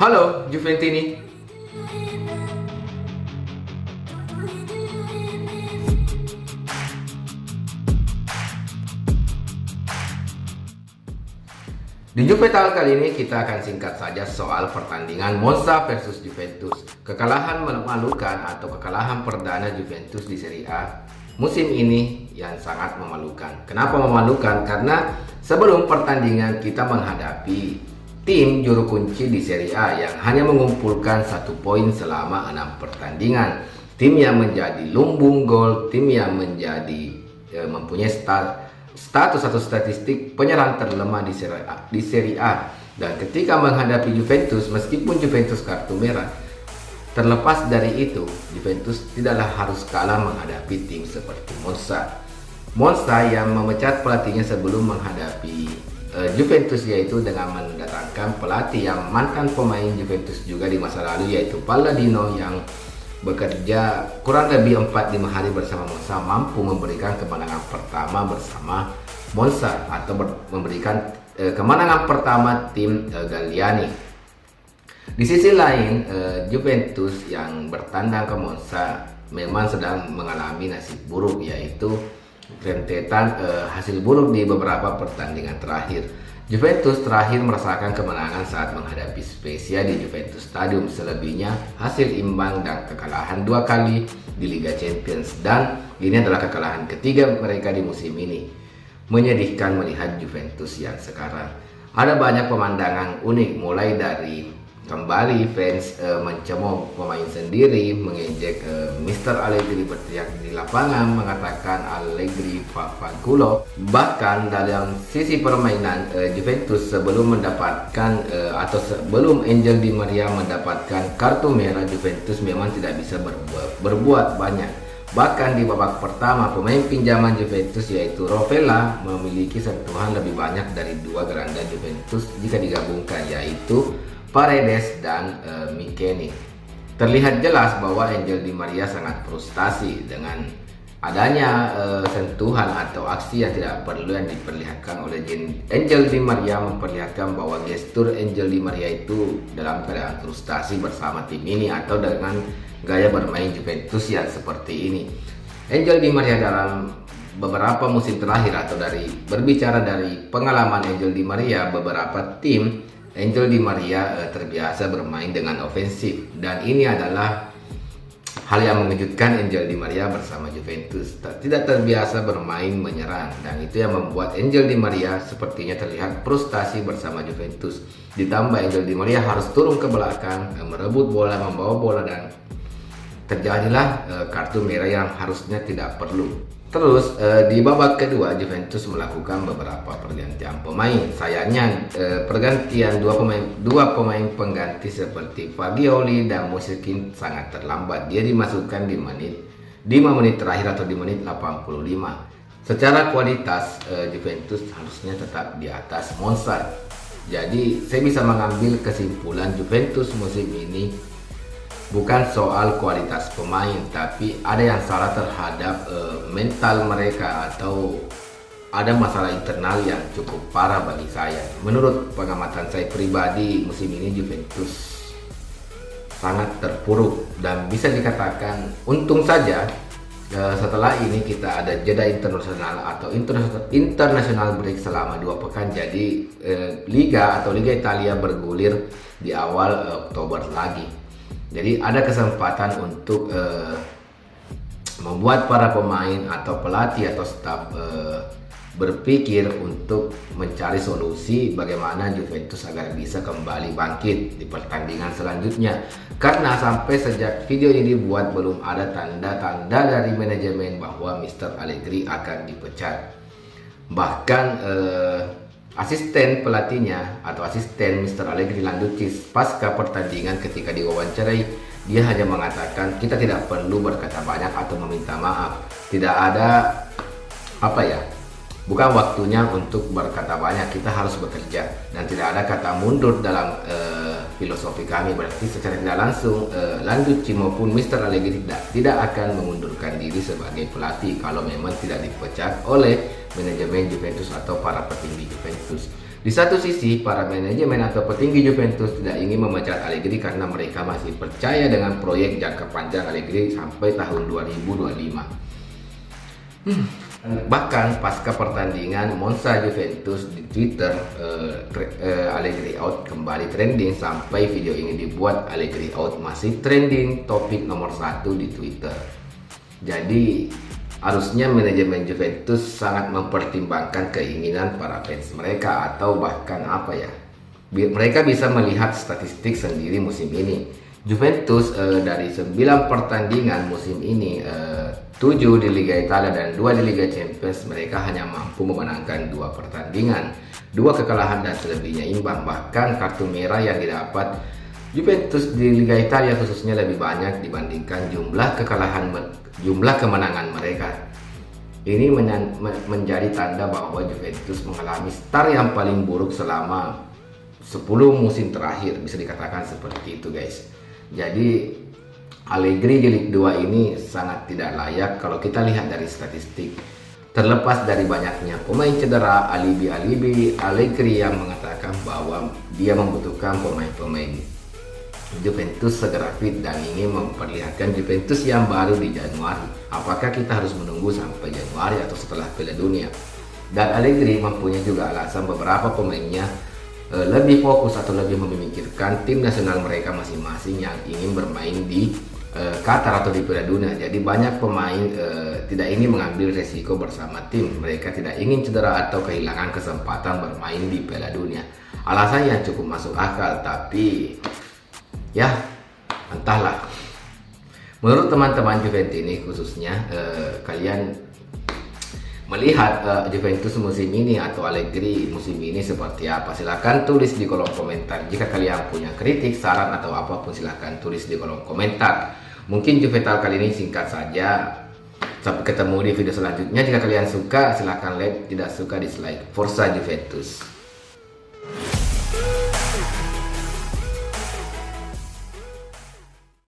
Halo Juventini. Di Juvental kali ini kita akan singkat saja soal pertandingan Monza versus Juventus. Kekalahan memalukan atau kekalahan perdana Juventus di Serie A musim ini yang sangat memalukan. Kenapa memalukan? Karena sebelum pertandingan kita menghadapi tim juru kunci di Serie A yang hanya mengumpulkan 1 poin selama 6 pertandingan. Tim yang menjadi lumbung gol, tim yang menjadi mempunyai status atau statistik penyerang terlemah di Serie A. Dan ketika menghadapi Juventus, meskipun Juventus kartu merah, terlepas dari itu Juventus tidaklah harus kalah menghadapi tim seperti Monza. Monza yang memecat pelatihnya sebelum menghadapi Juventus, yaitu dengan mendatangkan pelatih yang mantan pemain Juventus juga di masa lalu, yaitu Palladino, yang bekerja kurang lebih 4-5 hari bersama Monza, mampu memberikan kemenangan pertama bersama Monza atau memberikan kemenangan pertama tim Galliani. Di sisi lain, Juventus yang bertandang ke Monza memang sedang mengalami nasib buruk, yaitu rentetan hasil buruk di beberapa pertandingan terakhir. Juventus terakhir merasakan kemenangan saat menghadapi Spezia di Juventus Stadium. Selebihnya hasil imbang dan kekalahan 2 kali di Liga Champions, dan ini adalah kekalahan ketiga mereka di musim ini. Menyedihkan melihat Juventus yang sekarang. Ada banyak pemandangan unik, mulai dari kembali fans mencemooh pemain sendiri, mengejek Mr. Allegri, berteriak di lapangan mengatakan Allegri Fafanculo. Bahkan dalam sisi permainan, Juventus sebelum mendapatkan sebelum Angel Di Maria mendapatkan kartu merah, Juventus memang tidak bisa berbuat banyak. Bahkan di babak pertama, pemain pinjaman Juventus yaitu Rovella memiliki sentuhan lebih banyak dari 2 geranda Juventus jika digabungkan, yaitu Paredes dan McKennie. Terlihat jelas bahwa Angel Di Maria sangat frustasi dengan adanya sentuhan atau aksi yang tidak perlu yang diperlihatkan oleh Angel Di Maria, memperlihatkan bahwa gestur Angel Di Maria itu dalam keadaan frustasi bersama tim ini atau dengan gaya bermain Juventus yang seperti ini. Angel Di Maria dalam beberapa musim terakhir, atau berbicara dari pengalaman Angel Di Maria, beberapa tim Angel Di Maria terbiasa bermain dengan ofensif, dan ini adalah hal yang mengejutkan. Angel Di Maria bersama Juventus tidak terbiasa bermain menyerang, dan itu yang membuat Angel Di Maria sepertinya terlihat frustasi bersama Juventus. Ditambah Angel Di Maria harus turun ke belakang, merebut bola, membawa bola, dan terjadilah kartu merah yang harusnya tidak perlu. Terus di babak kedua Juventus melakukan beberapa pergantian pemain. Sayangnya pergantian dua pemain pengganti seperti Fagioli dan Mosekin sangat terlambat. Dia dimasukkan di 5 menit terakhir atau di menit 85. Secara kualitas Juventus harusnya tetap di atas Monza. Jadi saya bisa mengambil kesimpulan Juventus musim ini bukan soal kualitas pemain, tapi ada yang salah terhadap mental mereka, atau ada masalah internal yang cukup parah bagi saya. Menurut pengamatan saya pribadi, musim ini Juventus sangat terpuruk, dan bisa dikatakan untung saja setelah ini kita ada jeda internasional atau international break selama 2 pekan. Jadi Liga Italia bergulir di awal Oktober lagi. Jadi ada kesempatan untuk membuat para pemain atau pelatih atau staf berpikir untuk mencari solusi bagaimana Juventus agar bisa kembali bangkit di pertandingan selanjutnya. Karena sampai sejak video ini dibuat belum ada tanda-tanda dari manajemen bahwa Mr. Allegri akan dipecat. Bahkan asisten pelatihnya atau asisten Mr. Allegri, Landucci, pasca pertandingan ketika diwawancarai, dia hanya mengatakan kita tidak perlu berkata banyak atau meminta maaf. Tidak ada bukan waktunya untuk berkata banyak, kita harus bekerja, dan tidak ada kata mundur dalam filosofi kami. Berarti secara tidak langsung Landucci maupun Mr. Allegri tidak akan mengundurkan diri sebagai pelatih kalau memang tidak dipecat oleh manajemen Juventus atau para petinggi Juventus. Di satu sisi, para manajemen atau petinggi Juventus tidak ingin memecat Allegri karena mereka masih percaya dengan proyek jangka panjang Allegri sampai tahun 2025. Bahkan pasca pertandingan Monza Juventus di Twitter, Allegri out kembali trending sampai video ini dibuat. Allegri out masih trending topik nomor 1 di Twitter. Jadi harusnya manajemen Juventus sangat mempertimbangkan keinginan para fans mereka, atau bahkan mereka bisa melihat statistik sendiri musim ini. Juventus dari 9 pertandingan musim ini, 7 di Liga Italia dan 2 di Liga Champions, mereka hanya mampu memenangkan 2 pertandingan, 2 kekalahan dan selebihnya imbang. Bahkan kartu merah yang didapat Juventus di Liga Italia khususnya lebih banyak dibandingkan jumlah kemenangan mereka. Ini menjadi tanda bahwa Juventus mengalami start yang paling buruk selama 10 musim terakhir, bisa dikatakan seperti itu guys. Jadi Allegri di Liga 2 ini sangat tidak layak kalau kita lihat dari statistik. Terlepas dari banyaknya pemain cedera, alibi-alibi Allegri yang mengatakan bahwa dia membutuhkan pemain-pemain Juventus segera fit dan ingin memperlihatkan Juventus yang baru di Januari. Apakah kita harus menunggu sampai Januari atau setelah Piala Dunia? Dan Allegri mempunyai juga alasan beberapa pemainnya lebih fokus atau lebih memikirkan tim nasional mereka masing-masing yang ingin bermain di Qatar atau di Piala Dunia. Jadi banyak pemain tidak ingin mengambil resiko bersama tim. Mereka tidak ingin cedera atau kehilangan kesempatan bermain di Piala Dunia. Alasan yang cukup masuk akal, tapi ya entahlah. Menurut teman-teman Juventus ini khususnya, kalian melihat Juventus musim ini atau Allegri musim ini seperti apa? Silahkan tulis di kolom komentar. Jika kalian punya kritik, saran atau apapun, silahkan tulis di kolom komentar. Mungkin Juventus kali ini singkat saja. Sampai ketemu di video selanjutnya. Jika kalian suka silahkan like, tidak suka dislike. Forza Juventus.